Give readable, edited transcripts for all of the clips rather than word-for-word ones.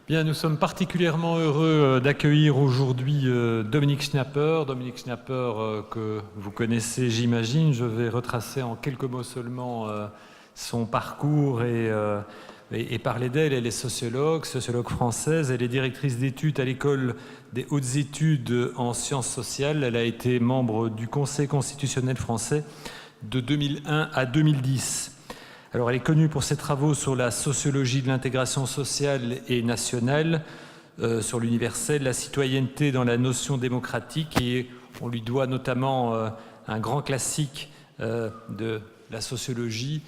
Bien, nous sommes particulièrement heureux d'accueillir aujourd'hui Dominique Schnapper. Dominique Schnapper, que vous connaissez, j'imagine. Je vais retracer en quelques mots seulement son parcours et parler d'elle. Elle est sociologue française. Elle est directrice d'études à l'École des hautes études en sciences sociales. Elle a été membre du Conseil constitutionnel français de 2001 à 2010. Alors, elle est connue pour ses travaux sur la sociologie de l'intégration sociale et nationale, sur l'universel, la citoyenneté dans la notion démocratique, et on lui doit notamment un grand classique de la sociologie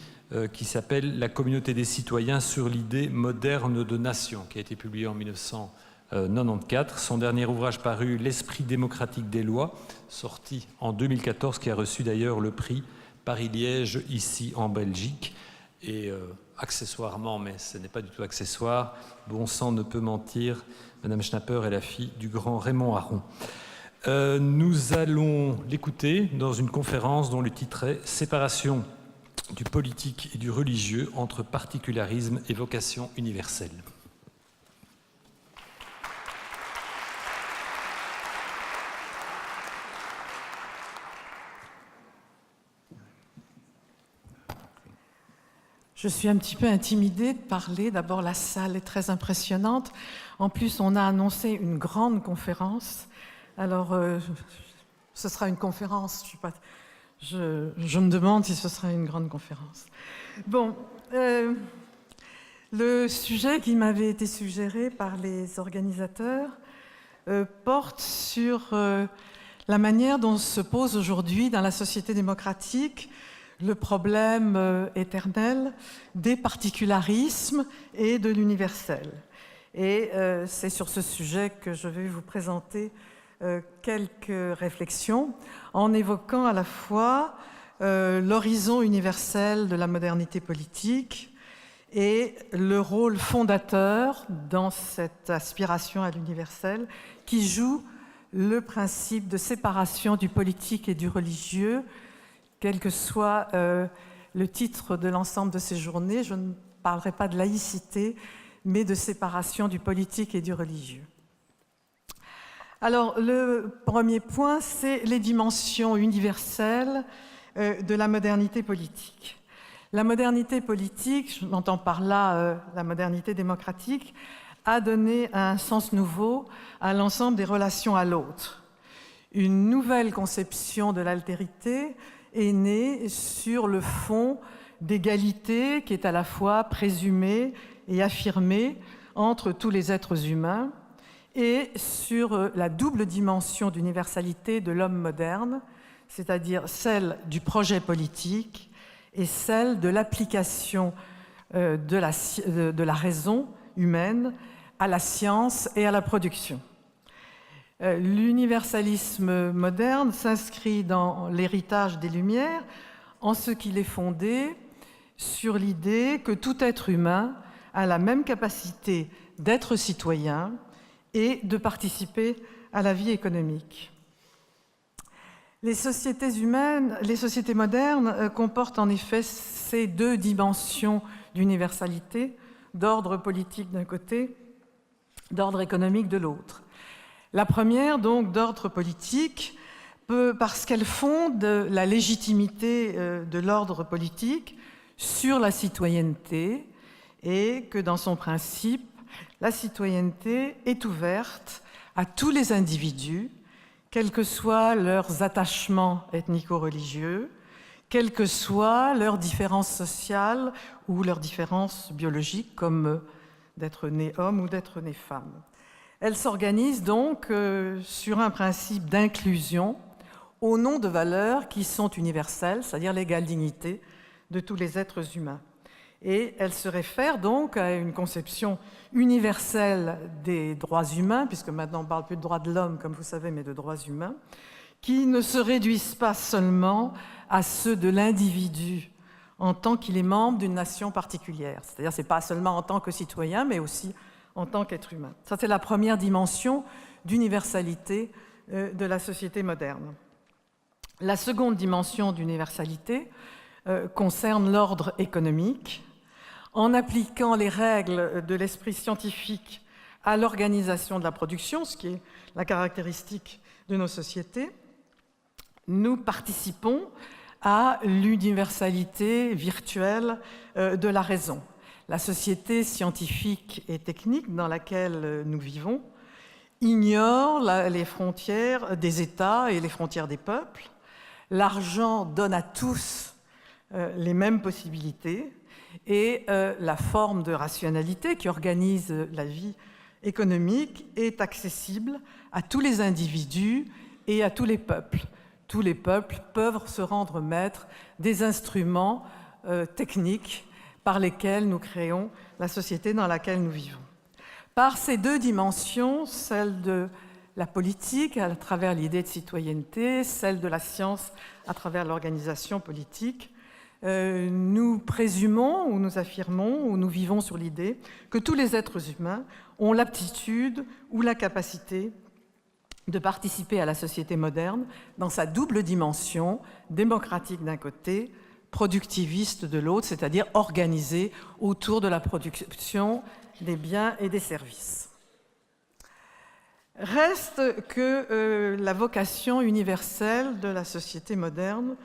qui s'appelle « La communauté des citoyens sur l'idée moderne de nation », qui a été publié en 1994. Son dernier ouvrage paru « L'esprit démocratique des lois », sorti en 2014, qui a reçu d'ailleurs le prix Paris-Liège, ici en Belgique. Et accessoirement, mais ce n'est pas du tout accessoire, bon sang ne peut mentir, Madame Schnapper est la fille du grand Raymond Aron. Nous allons l'écouter dans une conférence dont le titre est « Séparation du politique et du religieux entre particularisme et vocation universelle ». Je suis un petit peu intimidée de parler. D'abord, la salle est très impressionnante. En plus, on a annoncé une grande conférence. Alors, ce sera une conférence. Je me demande si ce sera une grande conférence. Bon, le sujet qui m'avait été suggéré par les organisateurs porte sur la manière dont se pose aujourd'hui dans la société démocratique le problème éternel des particularismes et de l'universel. Et c'est sur ce sujet que je vais vous présenter quelques réflexions en évoquant à la fois l'horizon universel de la modernité politique et le rôle fondateur dans cette aspiration à l'universel qui joue le principe de séparation du politique et du religieux. Quel que soit le titre de l'ensemble de ces journées, je ne parlerai pas de laïcité, mais de séparation du politique et du religieux. Alors, le premier point, c'est les dimensions universelles de la modernité politique. La modernité politique, j'entends par là la modernité démocratique, a donné un sens nouveau à l'ensemble des relations à l'autre. Une nouvelle conception de l'altérité est née sur le fond d'égalité qui est à la fois présumée et affirmée entre tous les êtres humains et sur la double dimension d'universalité de l'homme moderne, c'est-à-dire celle du projet politique et celle de l'application de la raison humaine à la science et à la production. L'universalisme moderne s'inscrit dans l'héritage des Lumières en ce qu'il est fondé sur l'idée que tout être humain a la même capacité d'être citoyen et de participer à la vie économique. Les sociétés modernes comportent en effet ces deux dimensions d'universalité, d'ordre politique d'un côté, d'ordre économique de l'autre. La première, donc, d'ordre politique, parce qu'elle fonde la légitimité de l'ordre politique sur la citoyenneté et que, dans son principe, la citoyenneté est ouverte à tous les individus, quels que soient leurs attachements ethnico-religieux, quelles que soient leurs différences sociales ou leurs différences biologiques, comme d'être né homme ou d'être né femme. Elle s'organise donc sur un principe d'inclusion au nom de valeurs qui sont universelles, c'est-à-dire l'égale dignité de tous les êtres humains. Et elle se réfère donc à une conception universelle des droits humains, puisque maintenant on ne parle plus de droits de l'homme, comme vous savez, mais de droits humains, qui ne se réduisent pas seulement à ceux de l'individu en tant qu'il est membre d'une nation particulière. C'est-à-dire ce n'est pas seulement en tant que citoyen, mais aussi en tant qu'être humain. Ça, c'est la première dimension d'universalité de la société moderne. La seconde dimension d'universalité concerne l'ordre économique. En appliquant les règles de l'esprit scientifique à l'organisation de la production, ce qui est la caractéristique de nos sociétés, nous participons à l'universalité virtuelle de la raison. La société scientifique et technique dans laquelle nous vivons ignore les frontières des États et les frontières des peuples. L'argent donne à tous les mêmes possibilités et la forme de rationalité qui organise la vie économique est accessible à tous les individus et à tous les peuples. Tous les peuples peuvent se rendre maîtres des instruments techniques par lesquels nous créons la société dans laquelle nous vivons. Par ces deux dimensions, celle de la politique à travers l'idée de citoyenneté, celle de la science à travers l'organisation politique, nous présumons ou nous affirmons ou nous vivons sur l'idée que tous les êtres humains ont l'aptitude ou la capacité de participer à la société moderne dans sa double dimension, démocratique d'un côté, productiviste de l'autre, c'est-à-dire organisée autour de la production des biens et des services. Reste que la vocation universelle de la société moderne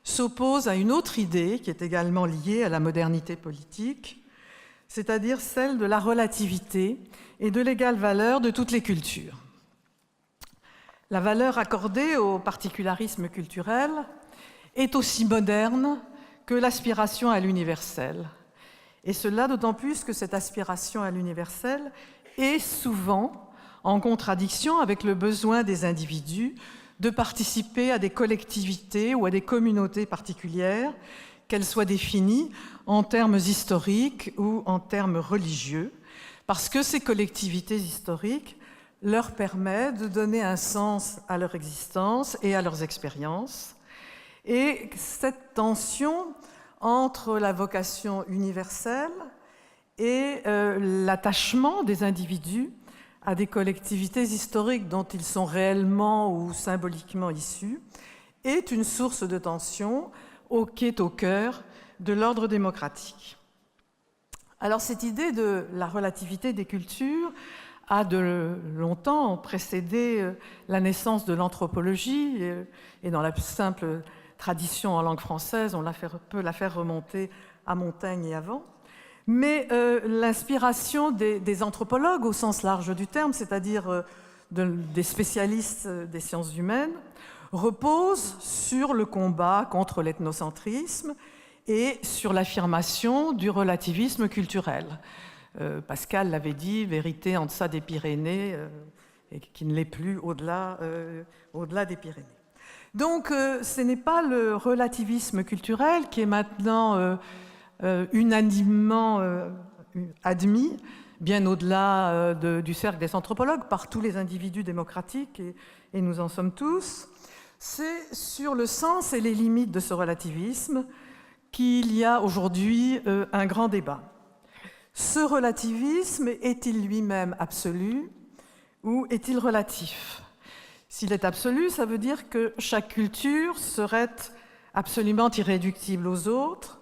s'oppose à une autre idée qui est également liée à la modernité politique, c'est-à-dire celle de la relativité et de l'égale valeur de toutes les cultures. La valeur accordée au particularisme culturel est aussi moderne que l'aspiration à l'universel. Et cela d'autant plus que cette aspiration à l'universel est souvent en contradiction avec le besoin des individus de participer à des collectivités ou à des communautés particulières, qu'elles soient définies en termes historiques ou en termes religieux, parce que ces collectivités historiques leur permettent de donner un sens à leur existence et à leurs expériences. Et cette tension entre la vocation universelle et l'attachement des individus à des collectivités historiques dont ils sont réellement ou symboliquement issus est une source de tension qui est au cœur de l'ordre démocratique. Alors cette idée de la relativité des cultures a de longtemps précédé la naissance de l'anthropologie et dans la simple tradition en langue française, on peut la faire remonter à Montaigne et avant. Mais l'inspiration des anthropologues au sens large du terme, c'est-à-dire des spécialistes des sciences humaines, repose sur le combat contre l'ethnocentrisme et sur l'affirmation du relativisme culturel. Pascal l'avait dit, vérité en deçà des Pyrénées, et qui ne l'est plus au-delà des Pyrénées. Donc ce n'est pas le relativisme culturel qui est maintenant unanimement admis, bien au-delà du cercle des anthropologues, par tous les individus démocratiques, et nous en sommes tous. C'est sur le sens et les limites de ce relativisme qu'il y a aujourd'hui un grand débat. Ce relativisme est-il lui-même absolu ou est-il relatif ? S'il est absolu, ça veut dire que chaque culture serait absolument irréductible aux autres,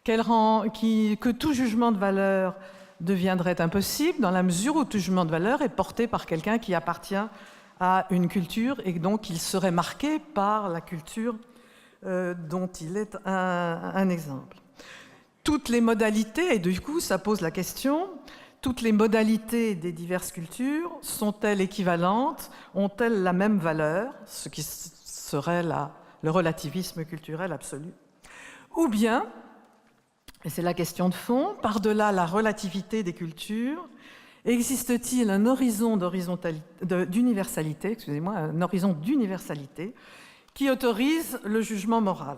que tout jugement de valeur deviendrait impossible dans la mesure où tout jugement de valeur est porté par quelqu'un qui appartient à une culture et donc il serait marqué par la culture dont il est un exemple. Toutes les modalités, et du coup ça pose la question, toutes les modalités des diverses cultures sont-elles équivalentes, ont-elles la même valeur, ce qui serait le relativisme culturel absolu, ou bien, et c'est la question de fond, par-delà la relativité des cultures, existe-t-il un horizon d'universalité, un horizon d'universalité qui autorise le jugement moral ?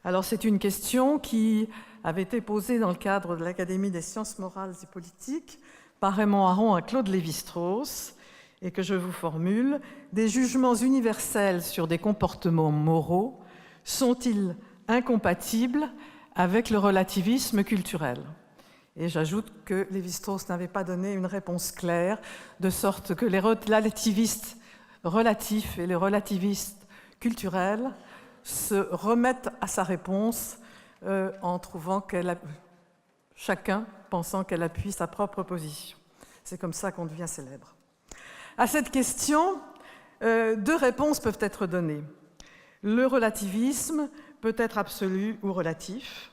Alors c'est une question qui avait été posée dans le cadre de l'Académie des sciences morales et politiques par Raymond Aron à Claude Lévi-Strauss, et que je vous formule. Des jugements universels sur des comportements moraux sont-ils incompatibles avec le relativisme culturel ? Et j'ajoute que Lévi-Strauss n'avait pas donné une réponse claire, de sorte que les relativistes relatifs et les relativistes culturels se remettent à sa réponse en trouvant chacun pensant qu'elle appuie sa propre position. C'est comme ça qu'on devient célèbre. À cette question, deux réponses peuvent être données. Le relativisme peut être absolu ou relatif.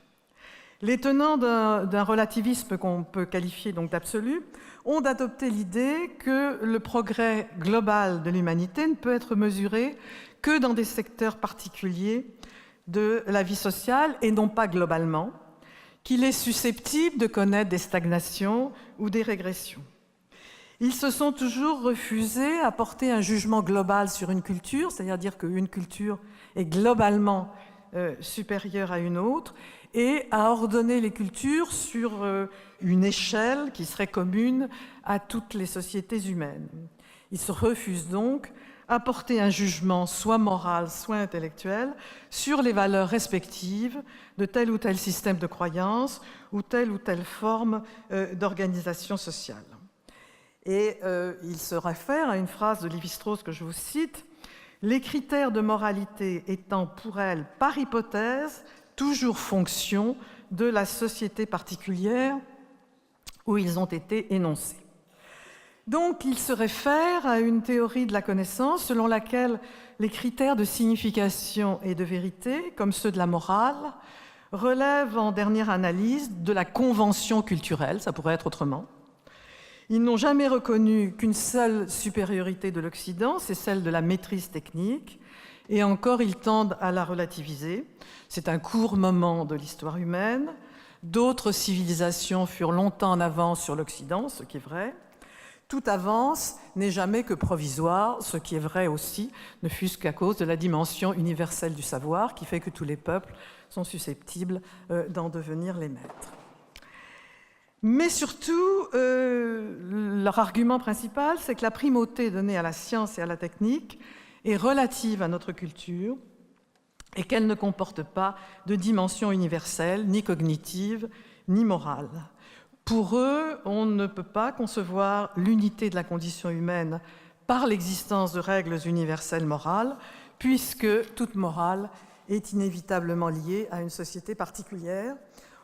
Les tenants d'un relativisme qu'on peut qualifier donc d'absolu ont adopté l'idée que le progrès global de l'humanité ne peut être mesuré que dans des secteurs particuliers de la vie sociale et non pas globalement, qu'il est susceptible de connaître des stagnations ou des régressions. Ils se sont toujours refusés à porter un jugement global sur une culture, c'est-à-dire dire qu'une culture est globalement supérieure à une autre, et à ordonner les cultures sur une échelle qui serait commune à toutes les sociétés humaines. Ils se refusent donc à porter un jugement soit moral, soit intellectuel sur les valeurs respectives de tel ou tel système de croyance ou telle forme d'organisation sociale. Et il se réfère à une phrase de Lévi-Strauss que je vous cite, « Les critères de moralité étant pour elle, par hypothèse, toujours fonction de la société particulière où ils ont été énoncés. » Donc, il se réfère à une théorie de la connaissance selon laquelle les critères de signification et de vérité, comme ceux de la morale, relèvent en dernière analyse de la convention culturelle, ça pourrait être autrement. Ils n'ont jamais reconnu qu'une seule supériorité de l'Occident, c'est celle de la maîtrise technique, et encore ils tendent à la relativiser. C'est un court moment de l'histoire humaine. D'autres civilisations furent longtemps en avance sur l'Occident, ce qui est vrai. Toute avance n'est jamais que provisoire, ce qui est vrai aussi, ne fût-ce qu'à cause de la dimension universelle du savoir, qui fait que tous les peuples sont susceptibles d'en devenir les maîtres. Mais surtout, leur argument principal, c'est que la primauté donnée à la science et à la technique est relative à notre culture et qu'elle ne comporte pas de dimension universelle, ni cognitive, ni morale. Pour eux, on ne peut pas concevoir l'unité de la condition humaine par l'existence de règles universelles morales, puisque toute morale est inévitablement liée à une société particulière.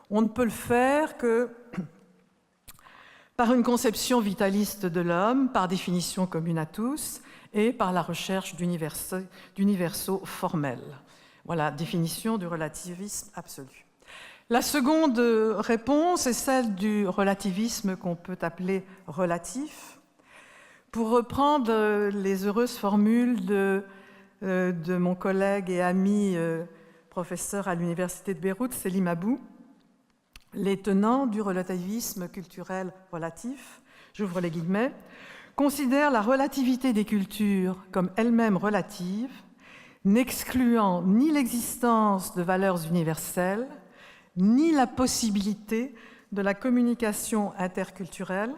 On ne peut le faire que par une conception vitaliste de l'homme, par définition commune à tous, et par la recherche d'universaux formels. Voilà, définition du relativisme absolu. La seconde réponse est celle du relativisme qu'on peut appeler relatif. Pour reprendre les heureuses formules de mon collègue et ami professeur à l'université de Beyrouth, Selim Abou, les tenants du relativisme culturel relatif, j'ouvre les guillemets, considèrent la relativité des cultures comme elle-même relative, n'excluant ni l'existence de valeurs universelles, ni la possibilité de la communication interculturelle,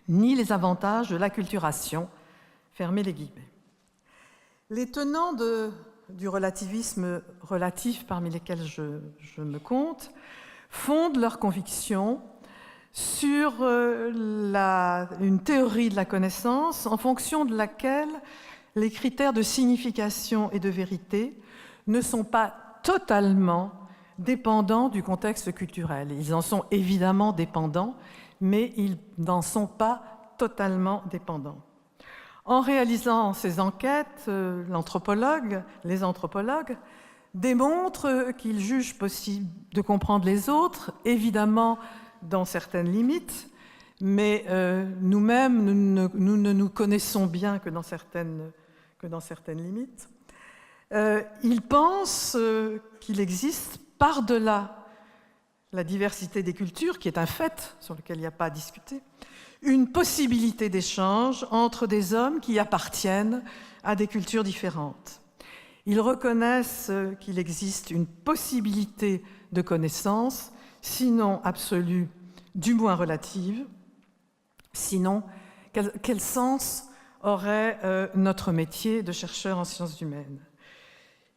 ni les avantages de l'acculturation. Fermez les guillemets. Les tenants du relativisme relatif, parmi lesquels je me compte, fondent leurs convictions sur une théorie de la connaissance en fonction de laquelle les critères de signification et de vérité ne sont pas totalement dépendants du contexte culturel. Ils en sont évidemment dépendants, mais ils n'en sont pas totalement dépendants. En réalisant ces enquêtes, les anthropologues démontrent qu'ils jugent possible de comprendre les autres, évidemment dans certaines limites, mais nous-mêmes, nous ne nous connaissons bien que dans certaines limites. Ils pensent qu'il existe, par-delà la diversité des cultures, qui est un fait sur lequel il n'y a pas à discuter, une possibilité d'échange entre des hommes qui appartiennent à des cultures différentes. Ils reconnaissent qu'il existe une possibilité de connaissance, sinon absolue, du moins relative. Sinon, quel sens aurait notre métier de chercheur en sciences humaines ?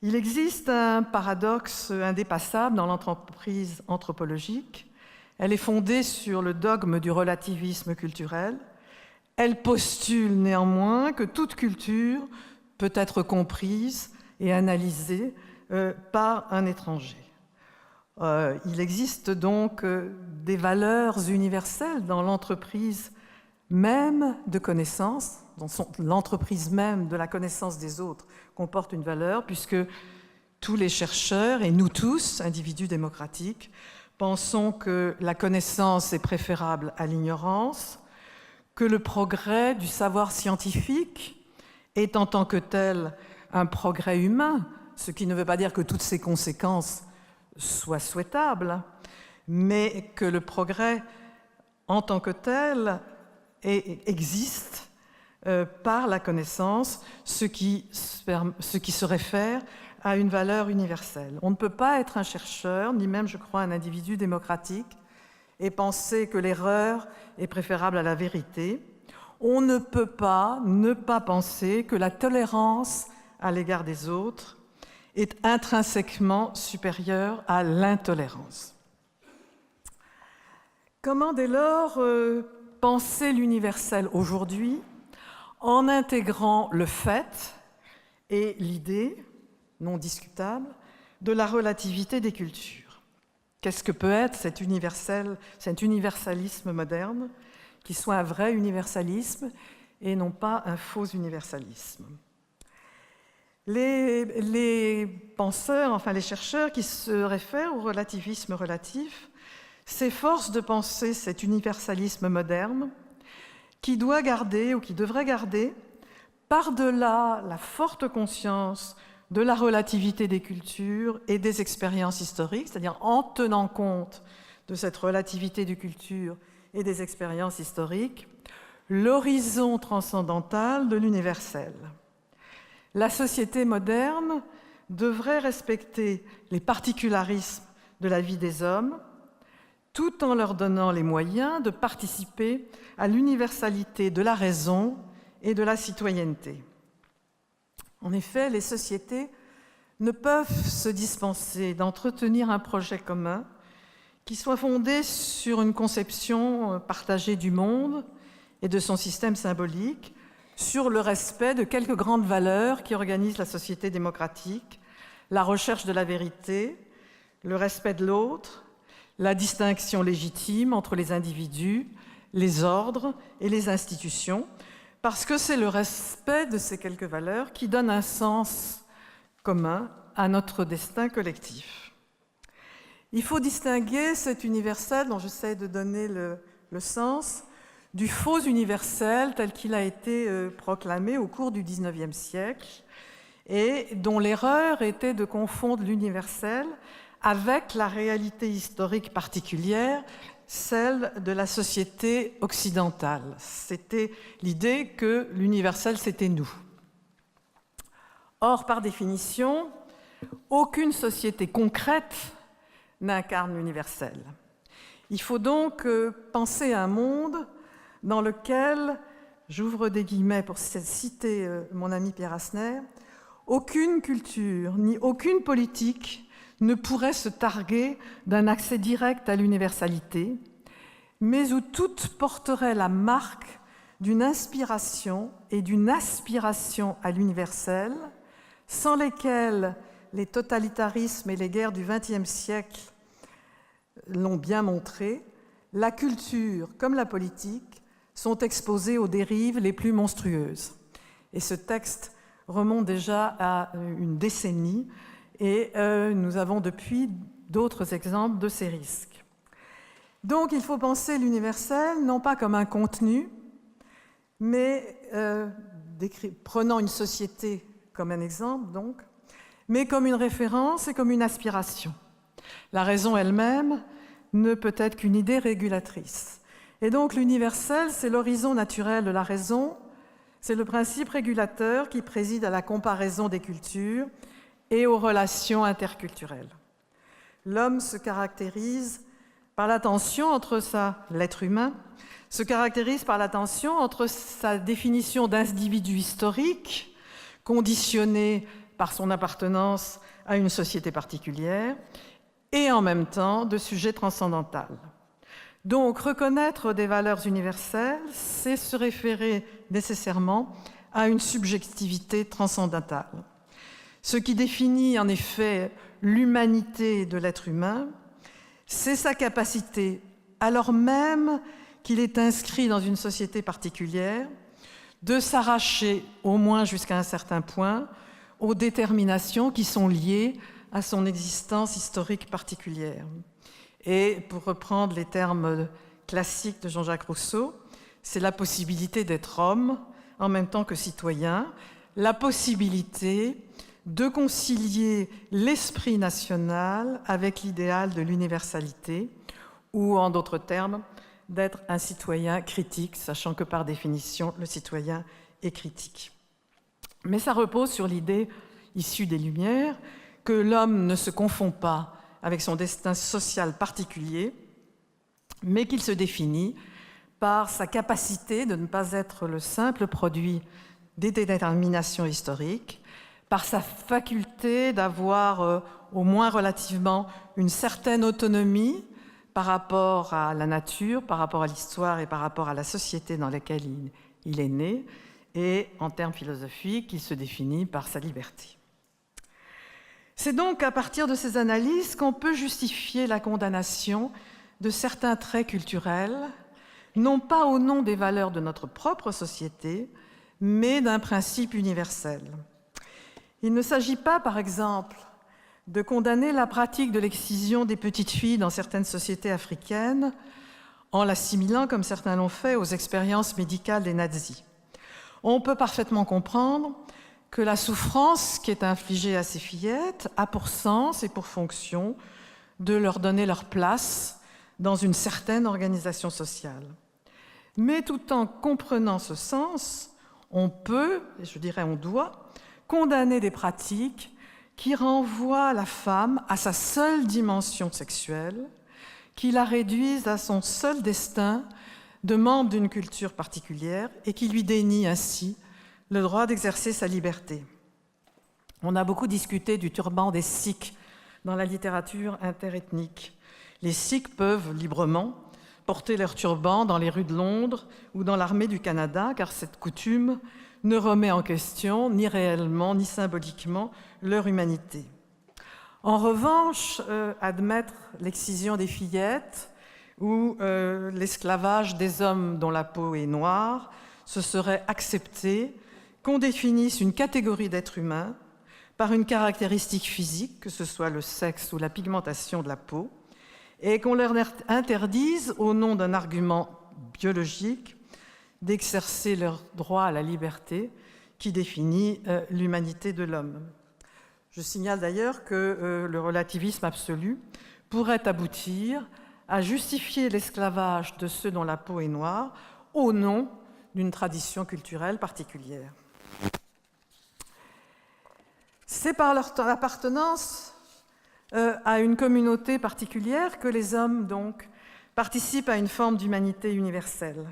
Il existe un paradoxe indépassable dans l'entreprise anthropologique. Elle est fondée sur le dogme du relativisme culturel. Elle postule néanmoins que toute culture peut être comprise et analysée par un étranger. Il existe donc des valeurs universelles dans l'entreprise même de connaissance, dont l'entreprise même de la connaissance des autres comporte une valeur, puisque tous les chercheurs, et nous tous, individus démocratiques, pensons que la connaissance est préférable à l'ignorance, que le progrès du savoir scientifique est en tant que tel un progrès humain, ce qui ne veut pas dire que toutes ses conséquences soient souhaitables, mais que le progrès en tant que tel existe par la connaissance, ce qui se réfère à une valeur universelle. On ne peut pas être un chercheur, ni même, je crois, un individu démocratique, et penser que l'erreur est préférable à la vérité. On ne peut pas ne pas penser que la tolérance à l'égard des autres est intrinsèquement supérieure à l'intolérance. Comment dès lors penser l'universel aujourd'hui en intégrant le fait et l'idée, non discutable, de la relativité des cultures? Qu'est-ce que peut être cet universalisme moderne, qui soit un vrai universalisme et non pas un faux universalisme? Les penseurs, enfin les chercheurs qui se réfèrent au relativisme relatif, s'efforcent de penser cet universalisme moderne qui doit garder, ou qui devrait garder, par-delà la forte conscience de la relativité des cultures et des expériences historiques, c'est-à-dire en tenant compte de cette relativité des cultures et des expériences historiques, l'horizon transcendantal de l'universel. La société moderne devrait respecter les particularismes de la vie des hommes, tout en leur donnant les moyens de participer à l'universalité de la raison et de la citoyenneté. En effet, les sociétés ne peuvent se dispenser d'entretenir un projet commun qui soit fondé sur une conception partagée du monde et de son système symbolique, sur le respect de quelques grandes valeurs qui organisent la société démocratique, la recherche de la vérité, le respect de l'autre, la distinction légitime entre les individus, les ordres et les institutions, parce que c'est le respect de ces quelques valeurs qui donne un sens commun à notre destin collectif. Il faut distinguer cet universel dont j'essaie de donner le sens du faux universel tel qu'il a été proclamé au cours du XIXe siècle et dont l'erreur était de confondre l'universel avec la réalité historique particulière, celle de la société occidentale. C'était l'idée que l'universel, c'était nous. Or, par définition, aucune société concrète n'incarne l'universel. Il faut donc penser un monde dans lequel, j'ouvre des guillemets pour citer mon ami Pierre Asner, aucune culture ni aucune politique ne pourrait se targuer d'un accès direct à l'universalité, mais où toutes porteraient la marque d'une inspiration et d'une aspiration à l'universel, sans lesquelles les totalitarismes et les guerres du XXe siècle l'ont bien montré, la culture comme la politique sont exposées aux dérives les plus monstrueuses. Et ce texte remonte déjà à une décennie, et nous avons depuis d'autres exemples de ces risques. Donc il faut penser l'universel non pas comme un contenu, mais prenant une société comme un exemple, donc, mais comme une référence et comme une aspiration. La raison elle-même ne peut être qu'une idée régulatrice. Et donc l'universel, c'est l'horizon naturel de la raison, c'est le principe régulateur qui préside à la comparaison des cultures et aux relations interculturelles. L'homme se caractérise par la tension entre l'être humain se caractérise par la tension entre sa définition d'individu historique, conditionné par son appartenance à une société particulière, et en même temps de sujet transcendantal. Donc, reconnaître des valeurs universelles, c'est se référer nécessairement à une subjectivité transcendantale. Ce qui définit en effet l'humanité de l'être humain, c'est sa capacité, alors même qu'il est inscrit dans une société particulière, de s'arracher, au moins jusqu'à un certain point, aux déterminations qui sont liées à son existence historique particulière. Et pour reprendre les termes classiques de Jean-Jacques Rousseau, c'est la possibilité d'être homme en même temps que citoyen, la possibilité de concilier l'esprit national avec l'idéal de l'universalité, ou en d'autres termes, d'être un citoyen critique, sachant que par définition, le citoyen est critique. Mais ça repose sur l'idée issue des Lumières que l'homme ne se confond pas avec son destin social particulier, mais qu'il se définit par sa capacité de ne pas être le simple produit des déterminations historiques, par sa faculté d'avoir, au moins relativement, une certaine autonomie par rapport à la nature, par rapport à l'histoire et par rapport à la société dans laquelle il est né, et en termes philosophiques, il se définit par sa liberté. C'est donc à partir de ces analyses qu'on peut justifier la condamnation de certains traits culturels, non pas au nom des valeurs de notre propre société, mais d'un principe universel. Il ne s'agit pas, par exemple, de condamner la pratique de l'excision des petites filles dans certaines sociétés africaines en l'assimilant, comme certains l'ont fait, aux expériences médicales des nazis. On peut parfaitement comprendre que la souffrance qui est infligée à ces fillettes a pour sens et pour fonction de leur donner leur place dans une certaine organisation sociale. Mais tout en comprenant ce sens, on peut, et je dirais on doit, condamner des pratiques qui renvoient la femme à sa seule dimension sexuelle, qui la réduisent à son seul destin de membre d'une culture particulière et qui lui dénient ainsi le droit d'exercer sa liberté. On a beaucoup discuté du turban des Sikhs dans la littérature interethnique. Les Sikhs peuvent librement porter leur turban dans les rues de Londres ou dans l'armée du Canada, car cette coutume ne remet en question ni réellement ni symboliquement leur humanité. En revanche, admettre l'excision des fillettes ou l'esclavage des hommes dont la peau est noire, ce serait accepter qu'on définisse une catégorie d'êtres humains par une caractéristique physique, que ce soit le sexe ou la pigmentation de la peau, et qu'on leur interdise, au nom d'un argument biologique, d'exercer leur droit à la liberté qui définit l'humanité de l'homme. Je signale d'ailleurs que le relativisme absolu pourrait aboutir à justifier l'esclavage de ceux dont la peau est noire au nom d'une tradition culturelle particulière. C'est par leur appartenance à une communauté particulière que les hommes, donc, participent à une forme d'humanité universelle.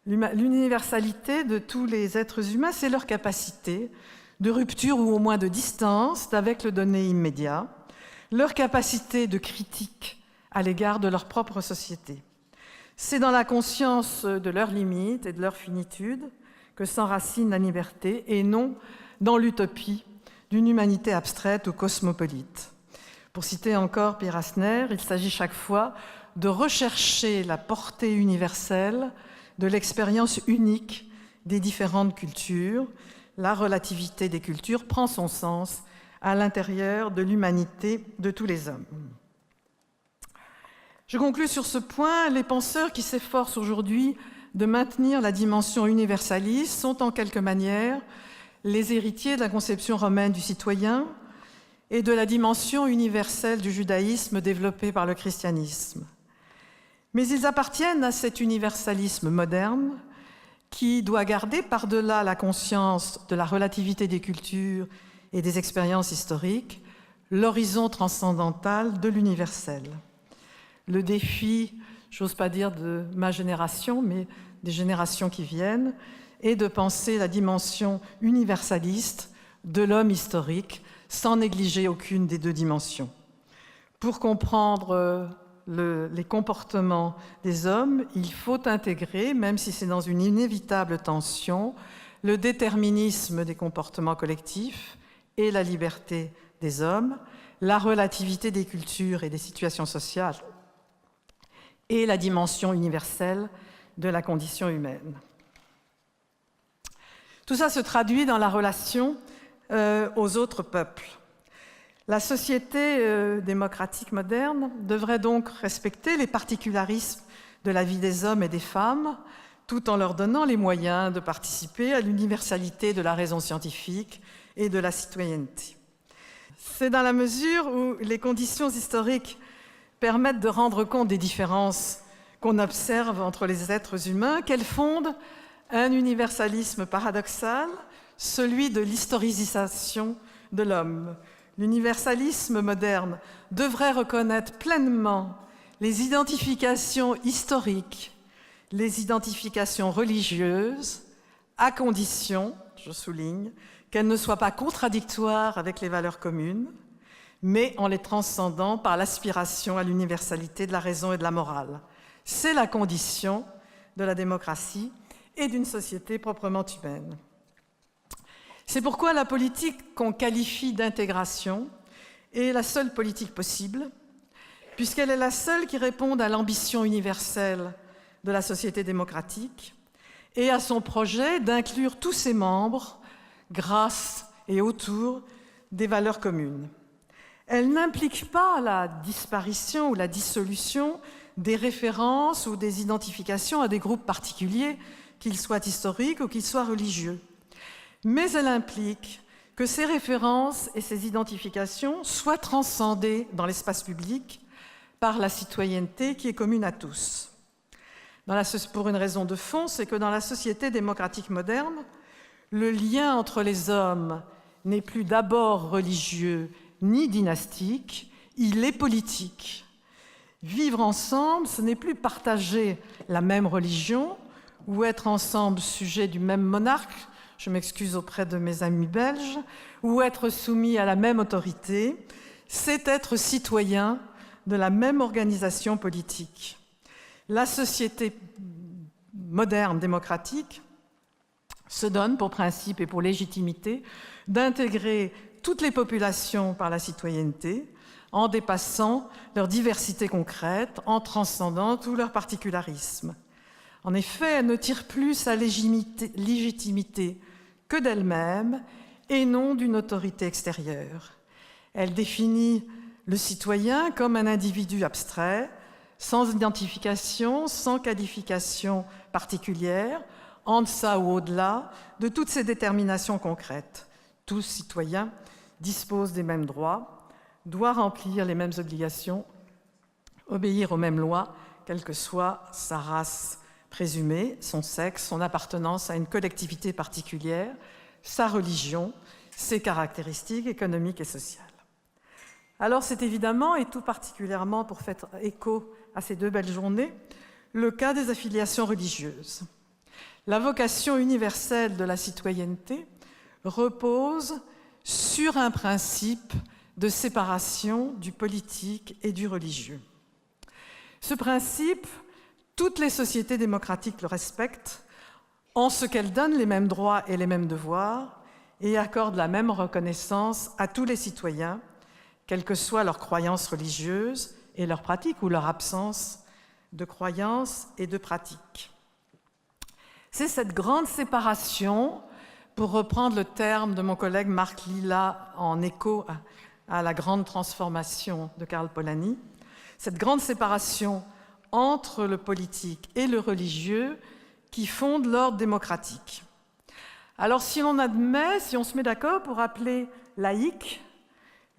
L'universalité de tous les êtres humains, c'est leur capacité de rupture ou au moins de distance avec le donné immédiat, leur capacité de critique à l'égard de leur propre société. C'est dans la conscience de leurs limites et de leur finitude que s'enracine la liberté et non dans l'utopie d'une humanité abstraite ou cosmopolite. Pour citer encore Pierre Asner, il s'agit chaque fois de rechercher la portée universelle de l'expérience unique des différentes cultures. La relativité des cultures prend son sens à l'intérieur de l'humanité de tous les hommes. Je conclus sur ce point. Les penseurs qui s'efforcent aujourd'hui de maintenir la dimension universaliste sont en quelque manière les héritiers de la conception romaine du citoyen et de la dimension universelle du judaïsme développée par le christianisme. Mais ils appartiennent à cet universalisme moderne qui doit garder par-delà la conscience de la relativité des cultures et des expériences historiques l'horizon transcendantal de l'universel. Le défi, j'ose pas dire de ma génération, mais des générations qui viennent, est de penser la dimension universaliste de l'homme historique sans négliger aucune des deux dimensions. Pour comprendre les comportements des hommes, il faut intégrer, même si c'est dans une inévitable tension, le déterminisme des comportements collectifs et la liberté des hommes, la relativité des cultures et des situations sociales et la dimension universelle de la condition humaine. Tout ça se traduit dans la relation aux autres peuples. La société démocratique moderne devrait donc respecter les particularismes de la vie des hommes et des femmes, tout en leur donnant les moyens de participer à l'universalité de la raison scientifique et de la citoyenneté. C'est dans la mesure où les conditions historiques permettent de rendre compte des différences qu'on observe entre les êtres humains qu'elles fondent un universalisme paradoxal, celui de l'historicisation de l'homme. L'universalisme moderne devrait reconnaître pleinement les identifications historiques, les identifications religieuses, à condition, je souligne, qu'elles ne soient pas contradictoires avec les valeurs communes, mais en les transcendant par l'aspiration à l'universalité de la raison et de la morale. C'est la condition de la démocratie et d'une société proprement humaine. C'est pourquoi la politique qu'on qualifie d'intégration est la seule politique possible, puisqu'elle est la seule qui réponde à l'ambition universelle de la société démocratique et à son projet d'inclure tous ses membres grâce et autour des valeurs communes. Elle n'implique pas la disparition ou la dissolution des références ou des identifications à des groupes particuliers, qu'ils soient historiques ou qu'ils soient religieux. Mais elle implique que ces références et ces identifications soient transcendées dans l'espace public par la citoyenneté qui est commune à tous. Pour une raison de fond, c'est que dans la société démocratique moderne, le lien entre les hommes n'est plus d'abord religieux ni dynastique, il est politique. Vivre ensemble, ce n'est plus partager la même religion ou être ensemble sujet du même monarque, je m'excuse auprès de mes amis belges, ou être soumis à la même autorité, c'est être citoyen de la même organisation politique. La société moderne démocratique se donne pour principe et pour légitimité d'intégrer toutes les populations par la citoyenneté, en dépassant leur diversité concrète, en transcendant tous leurs particularismes. En effet, elle ne tire plus sa légitimité que d'elle-même et non d'une autorité extérieure. Elle définit le citoyen comme un individu abstrait, sans identification, sans qualification particulière, en deçà ou au-delà de toutes ces déterminations concrètes. Tout citoyen dispose des mêmes droits, doit remplir les mêmes obligations, obéir aux mêmes lois, quelle que soit sa race présumée, son sexe, son appartenance à une collectivité particulière, sa religion, ses caractéristiques économiques et sociales. Alors c'est évidemment, et tout particulièrement pour faire écho à ces deux belles journées, le cas des affiliations religieuses. La vocation universelle de la citoyenneté repose sur un principe de séparation du politique et du religieux. Ce principe, toutes les sociétés démocratiques le respectent en ce qu'elles donnent les mêmes droits et les mêmes devoirs et accordent la même reconnaissance à tous les citoyens, quelles que soient leurs croyances religieuses et leurs pratiques ou leur absence de croyances et de pratiques. C'est cette grande séparation, pour reprendre le terme de mon collègue Marc Lilla en écho à la grande transformation de Karl Polanyi, cette grande séparation entre le politique et le religieux qui fonde l'ordre démocratique. Alors si on se met d'accord pour appeler laïques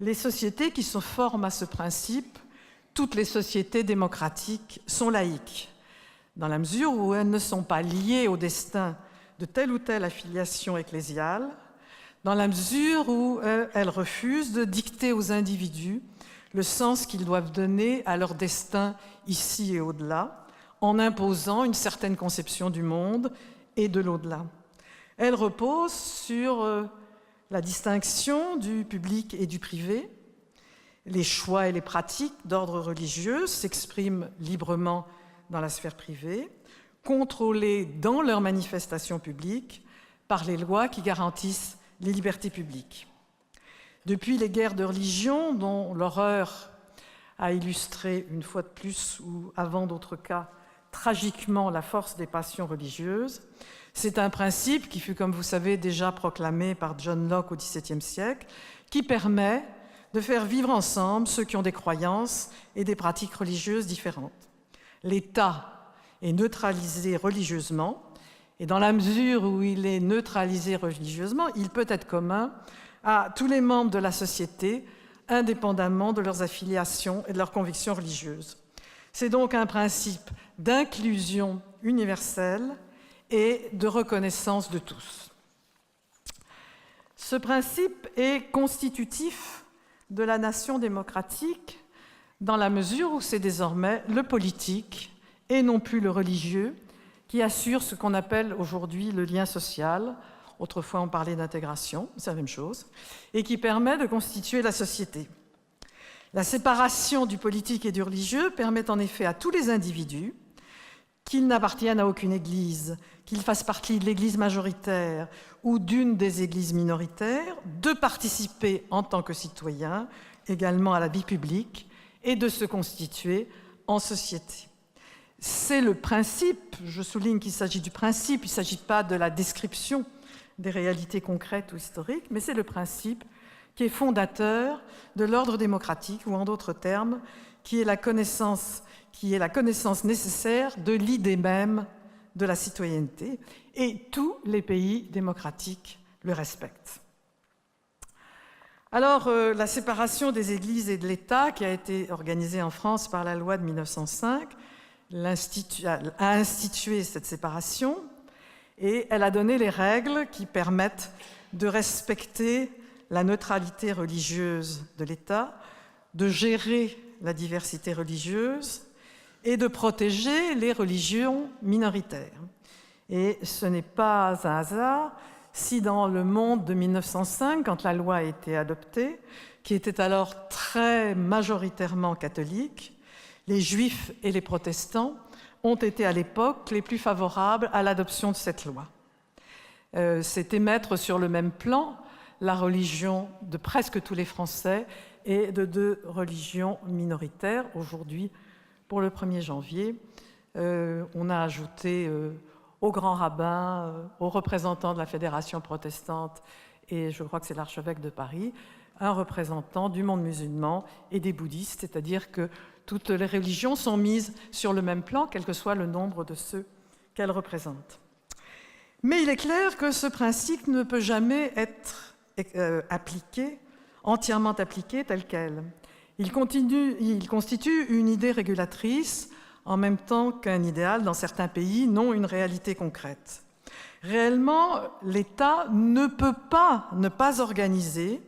les sociétés qui se forment à ce principe, toutes les sociétés démocratiques sont laïques, dans la mesure où elles ne sont pas liées au destin de telle ou telle affiliation ecclésiale, dans la mesure où elles refusent de dicter aux individus le sens qu'ils doivent donner à leur destin ici et au-delà, en imposant une certaine conception du monde et de l'au-delà. Elles reposent sur la distinction du public et du privé. Les choix et les pratiques d'ordre religieux s'expriment librement dans la sphère privée, contrôlés dans leurs manifestations publiques par les lois qui garantissent les libertés publiques. Depuis les guerres de religion, dont l'horreur a illustré une fois de plus, ou avant d'autres cas, tragiquement la force des passions religieuses. C'est un principe qui fut, comme vous savez, déjà proclamé par John Locke au XVIIe siècle, qui permet de faire vivre ensemble ceux qui ont des croyances et des pratiques religieuses différentes. L'État est neutralisé religieusement, et dans la mesure où il est neutralisé religieusement, il peut être commun à tous les membres de la société, indépendamment de leurs affiliations et de leurs convictions religieuses. C'est donc un principe d'inclusion universelle et de reconnaissance de tous. Ce principe est constitutif de la nation démocratique dans la mesure où c'est désormais le politique et non plus le religieux qui assure ce qu'on appelle aujourd'hui le lien social. Autrefois, on parlait d'intégration, c'est la même chose, et qui permet de constituer la société. La séparation du politique et du religieux permet en effet à tous les individus, qu'ils n'appartiennent à aucune église, qu'ils fassent partie de l'église majoritaire ou d'une des églises minoritaires, de participer en tant que citoyens également à la vie publique et de se constituer en société. C'est le principe, je souligne qu'il s'agit du principe, il ne s'agit pas de la description des réalités concrètes ou historiques, mais c'est le principe qui est fondateur de l'ordre démocratique, ou en d'autres termes, qui est la connaissance nécessaire de l'idée même de la citoyenneté, et tous les pays démocratiques le respectent. Alors, la séparation des églises et de l'État, qui a été organisée en France par la loi de 1905, a institué cette séparation, et elle a donné les règles qui permettent de respecter la neutralité religieuse de l'État, de gérer la diversité religieuse et de protéger les religions minoritaires. Et ce n'est pas un hasard si dans le monde de 1905, quand la loi a été adoptée, qui était alors très majoritairement catholique, les juifs et les protestants ont été à l'époque les plus favorables à l'adoption de cette loi. C'était mettre sur le même plan la religion de presque tous les Français et de deux religions minoritaires. Aujourd'hui, pour le 1er janvier, on a ajouté aux grands rabbins, aux représentants de la Fédération protestante, et je crois que c'est l'archevêque de Paris, un représentant du monde musulman et des bouddhistes, c'est-à-dire que toutes les religions sont mises sur le même plan, quel que soit le nombre de ceux qu'elles représentent. Mais il est clair que ce principe ne peut jamais être entièrement appliqué tel quel. Il constitue une idée régulatrice en même temps qu'un idéal dans certains pays, non une réalité concrète. Réellement, l'État ne peut pas ne pas organiser,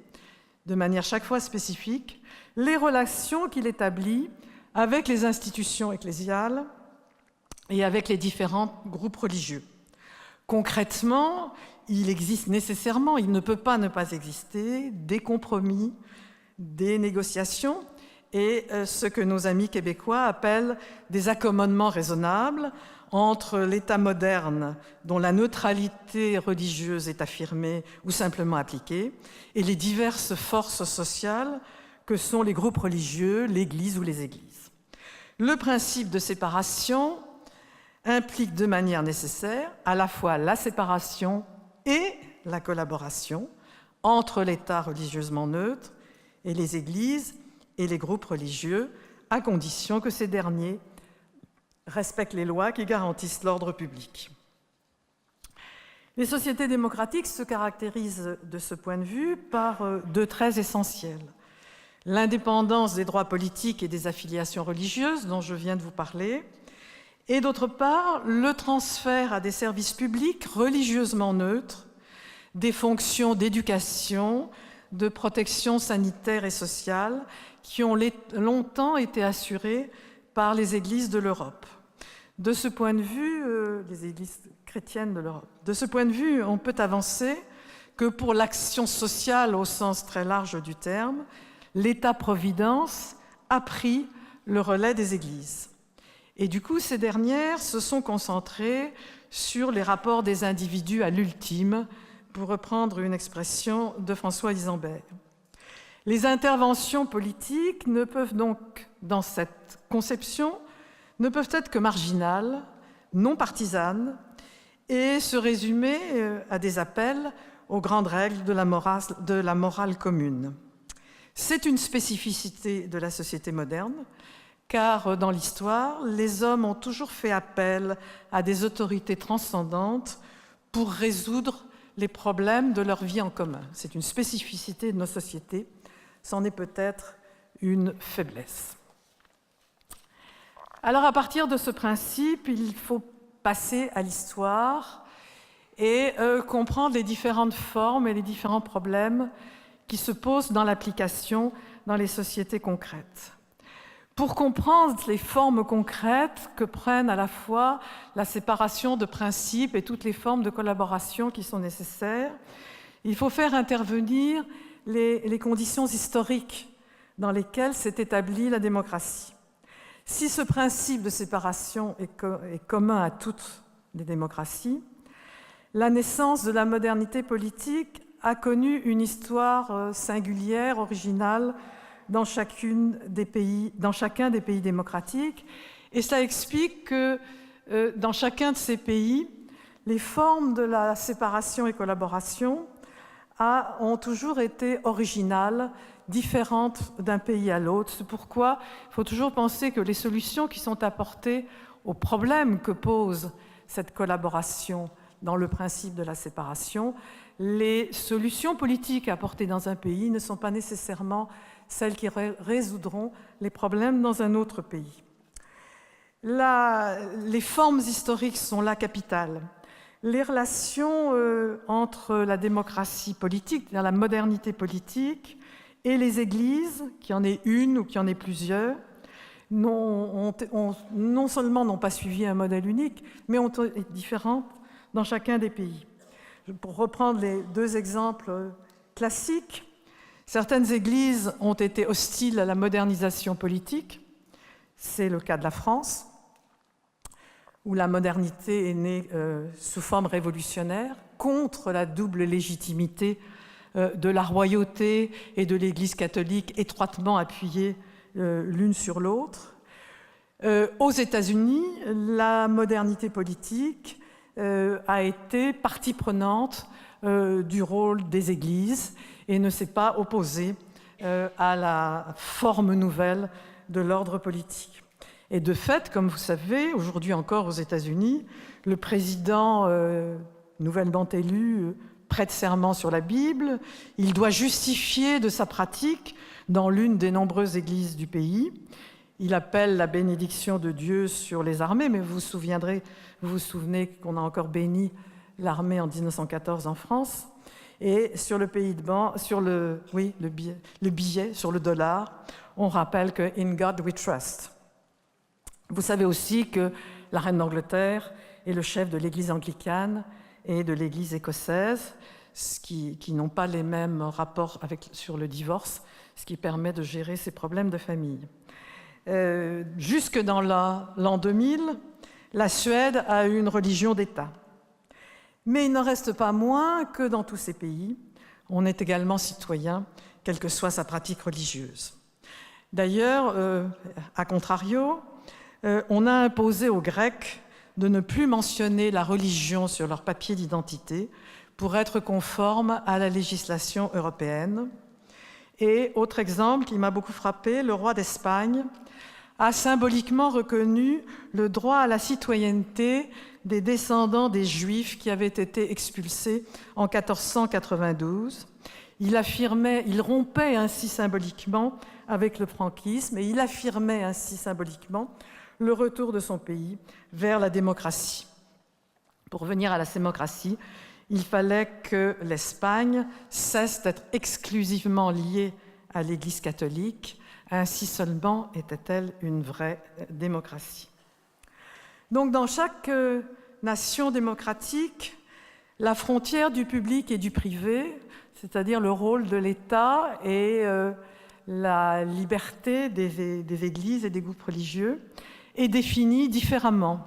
de manière chaque fois spécifique, les relations qu'il établit avec les institutions ecclésiales et avec les différents groupes religieux. Concrètement, il existe nécessairement, il ne peut pas ne pas exister, des compromis, des négociations et ce que nos amis québécois appellent des accommodements raisonnables entre l'État moderne, dont la neutralité religieuse est affirmée ou simplement appliquée, et les diverses forces sociales que sont les groupes religieux, l'Église ou les églises. Le principe de séparation implique de manière nécessaire à la fois la séparation et la collaboration entre l'État religieusement neutre et les églises et les groupes religieux, à condition que ces derniers respectent les lois qui garantissent l'ordre public. Les sociétés démocratiques se caractérisent de ce point de vue par deux traits essentiels. L'indépendance des droits politiques et des affiliations religieuses, dont je viens de vous parler, et d'autre part, le transfert à des services publics religieusement neutres des fonctions d'éducation, de protection sanitaire et sociale qui ont longtemps été assurées par les églises de l'Europe. De ce point de vue, les églises chrétiennes de l'Europe. De ce point de vue, on peut avancer que pour l'action sociale au sens très large du terme, l'État-providence a pris le relais des églises. Et du coup, ces dernières se sont concentrées sur les rapports des individus à l'ultime, pour reprendre une expression de François Isambert. Les interventions politiques ne peuvent donc, dans cette conception, ne peuvent être que marginales, non partisanes, et se résumer à des appels aux grandes règles de la morale commune. C'est une spécificité de la société moderne, car dans l'histoire, les hommes ont toujours fait appel à des autorités transcendantes pour résoudre les problèmes de leur vie en commun. C'est une spécificité de nos sociétés, c'en est peut-être une faiblesse. Alors à partir de ce principe, il faut passer à l'histoire et comprendre les différentes formes et les différents problèmes qui se posent dans l'application dans les sociétés concrètes. Pour comprendre les formes concrètes que prennent à la fois la séparation de principes et toutes les formes de collaboration qui sont nécessaires, il faut faire intervenir les conditions historiques dans lesquelles s'est établie la démocratie. Si ce principe de séparation est commun à toutes les démocraties, la naissance de la modernité politique a connu une histoire singulière, originale, dans chacun des pays démocratiques. Et ça explique que dans chacun de ces pays, les formes de la séparation et collaboration ont toujours été originales, différentes d'un pays à l'autre. C'est pourquoi il faut toujours penser que les solutions qui sont apportées aux problèmes que pose cette collaboration dans le principe de la séparation, les solutions politiques apportées dans un pays ne sont pas nécessairement celles qui résoudront les problèmes dans un autre pays. Les formes historiques sont là capitales. Les relations entre la démocratie politique, la modernité politique, et les églises, qu'il y en ait une ou qu'il y en ait plusieurs, non seulement n'ont pas suivi un modèle unique, mais ont été différentes dans chacun des pays. Pour reprendre les deux exemples classiques, certaines églises ont été hostiles à la modernisation politique. C'est le cas de la France, où la modernité est née sous forme révolutionnaire, contre la double légitimité de la royauté et de l'Église catholique, étroitement appuyées l'une sur l'autre. Aux États-Unis, la modernité politique a été partie prenante du rôle des églises et ne s'est pas opposée à la forme nouvelle de l'ordre politique. Et de fait, comme vous savez, aujourd'hui encore aux États-Unis, le président nouvellement élu prête serment sur la Bible, il doit justifier de sa pratique dans l'une des nombreuses églises du pays. Il appelle la bénédiction de Dieu sur les armées, mais vous vous souvenez qu'on a encore béni l'armée en 1914 en France. Et sur le pays de banque, sur le billet, sur le dollar, on rappelle que « In God we trust ». Vous savez aussi que la reine d'Angleterre est le chef de l'église anglicane et de l'église écossaise, qui n'ont pas les mêmes rapports sur le divorce, ce qui permet de gérer ces problèmes de famille. Jusque dans l'an 2000, la Suède a eu une religion d'État. Mais il n'en reste pas moins que dans tous ces pays, on est également citoyen, quelle que soit sa pratique religieuse. D'ailleurs, à contrario, on a imposé aux Grecs de ne plus mentionner la religion sur leur papier d'identité pour être conforme à la législation européenne. Et autre exemple qui m'a beaucoup frappé, le roi d'Espagne a symboliquement reconnu le droit à la citoyenneté des descendants des Juifs qui avaient été expulsés en 1492. Il rompait ainsi symboliquement avec le franquisme et il affirmait ainsi symboliquement le retour de son pays vers la démocratie. Pour venir à la démocratie, il fallait que l'Espagne cesse d'être exclusivement liée à l'Église catholique. Ainsi seulement était-elle une vraie démocratie. Donc dans chaque nation démocratique, la frontière du public et du privé, c'est-à-dire le rôle de l'État et la liberté des églises et des groupes religieux, est définie différemment.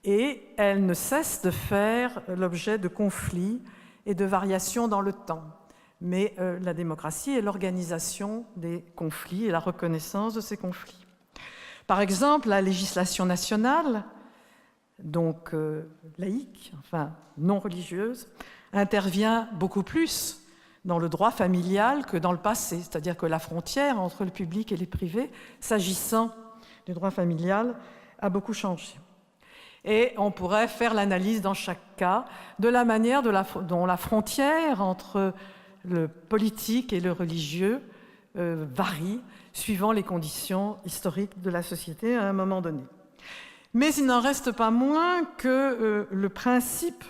Et elle ne cesse de faire l'objet de conflits et de variations dans le temps. mais la démocratie est l'organisation des conflits et la reconnaissance de ces conflits. Par exemple, la législation nationale, donc laïque, enfin non religieuse, intervient beaucoup plus dans le droit familial que dans le passé, c'est-à-dire que la frontière entre le public et les privés, s'agissant du droit familial, a beaucoup changé. Et on pourrait faire l'analyse dans chaque cas de la manière dont la frontière entre le politique et le religieux varie suivant les conditions historiques de la société à un moment donné. Mais il n'en reste pas moins que le principe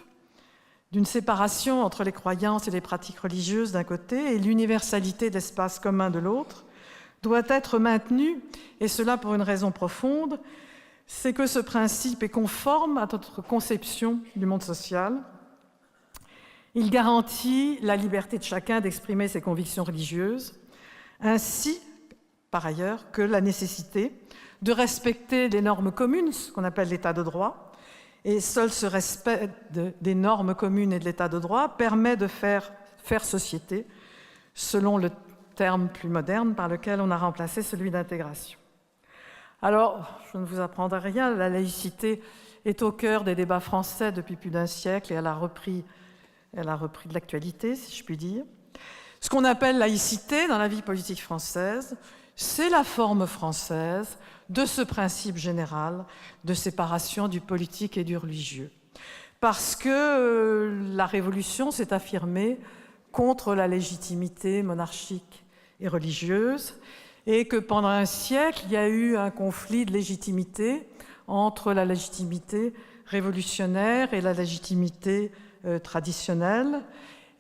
d'une séparation entre les croyances et les pratiques religieuses d'un côté et l'universalité de l'espace commun de l'autre doit être maintenu, et cela pour une raison profonde, c'est que ce principe est conforme à notre conception du monde social. Il garantit la liberté de chacun d'exprimer ses convictions religieuses, ainsi, par ailleurs, que la nécessité de respecter des normes communes, ce qu'on appelle l'état de droit, et seul ce respect des normes communes et de l'état de droit permet de faire société, selon le terme plus moderne par lequel on a remplacé celui d'intégration. Alors, je ne vous apprendrai rien, la laïcité est au cœur des débats français depuis plus d'un siècle et elle a repris de l'actualité, si je puis dire. Ce qu'on appelle laïcité dans la vie politique française, c'est la forme française de ce principe général de séparation du politique et du religieux. Parce que la Révolution s'est affirmée contre la légitimité monarchique et religieuse, et que pendant un siècle, il y a eu un conflit de légitimité entre la légitimité révolutionnaire et la légitimité traditionnelle,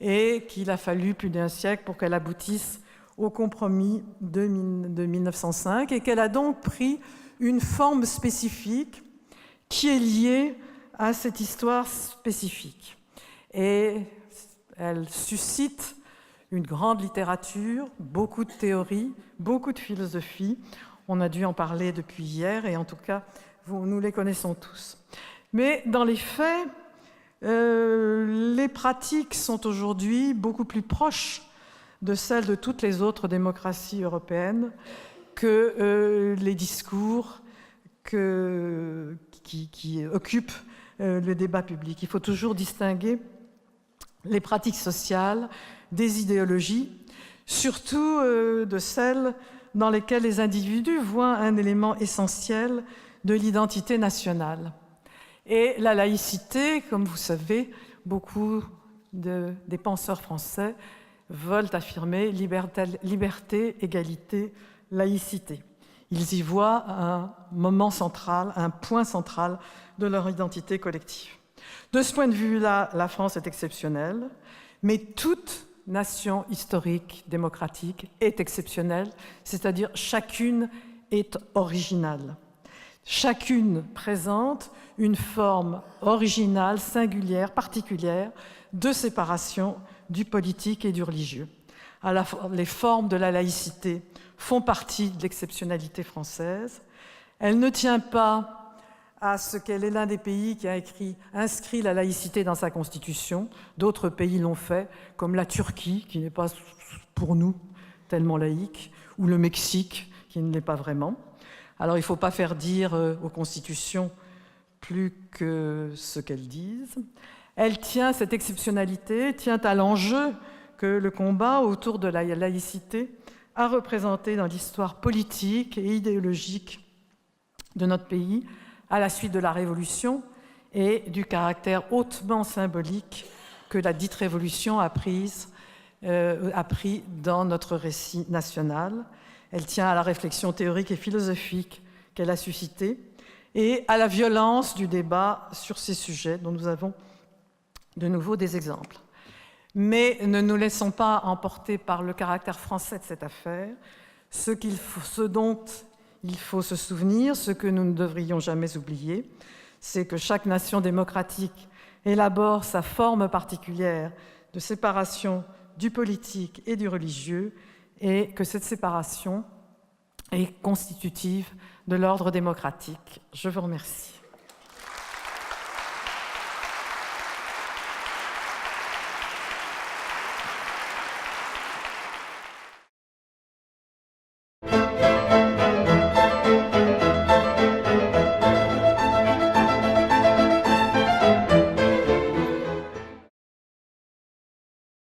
et qu'il a fallu plus d'un siècle pour qu'elle aboutisse au compromis de 1905, et qu'elle a donc pris une forme spécifique qui est liée à cette histoire spécifique. Et elle suscite une grande littérature, beaucoup de théories, beaucoup de philosophie. On a dû en parler depuis hier, et en tout cas, nous les connaissons tous. Mais dans les faits, les pratiques sont aujourd'hui beaucoup plus proches de celles de toutes les autres démocraties européennes que les discours qui occupent le débat public. Il faut toujours distinguer les pratiques sociales des idéologies, surtout de celles dans lesquelles les individus voient un élément essentiel de l'identité nationale. Et la laïcité, comme vous savez, beaucoup des penseurs français veulent affirmer liberté, égalité, laïcité. Ils y voient un moment central, un point central de leur identité collective. De ce point de vue-là, la France est exceptionnelle, mais toute nation historique, démocratique est exceptionnelle, c'est-à-dire chacune est originale. Chacune présente une forme originale, singulière, particulière de séparation du politique et du religieux. Les formes de la laïcité font partie de l'exceptionnalité française. Elle ne tient pas à ce qu'elle est l'un des pays qui a inscrit la laïcité dans sa constitution. D'autres pays l'ont fait, comme la Turquie, qui n'est pas pour nous tellement laïque, ou le Mexique, qui ne l'est pas vraiment. Alors il ne faut pas faire dire aux constitutions plus que ce qu'elles disent. Cette exceptionnalité tient à l'enjeu que le combat autour de la laïcité a représenté dans l'histoire politique et idéologique de notre pays, à la suite de la Révolution et du caractère hautement symbolique que la dite Révolution a pris dans notre récit national. Elle tient à la réflexion théorique et philosophique qu'elle a suscitée et à la violence du débat sur ces sujets dont nous avons de nouveau des exemples. Mais ne nous laissons pas emporter par le caractère français de cette affaire. Ce dont il faut se souvenir, ce que nous ne devrions jamais oublier, c'est que chaque nation démocratique élabore sa forme particulière de séparation du politique et du religieux, et que cette séparation est constitutive de l'ordre démocratique. Je vous remercie.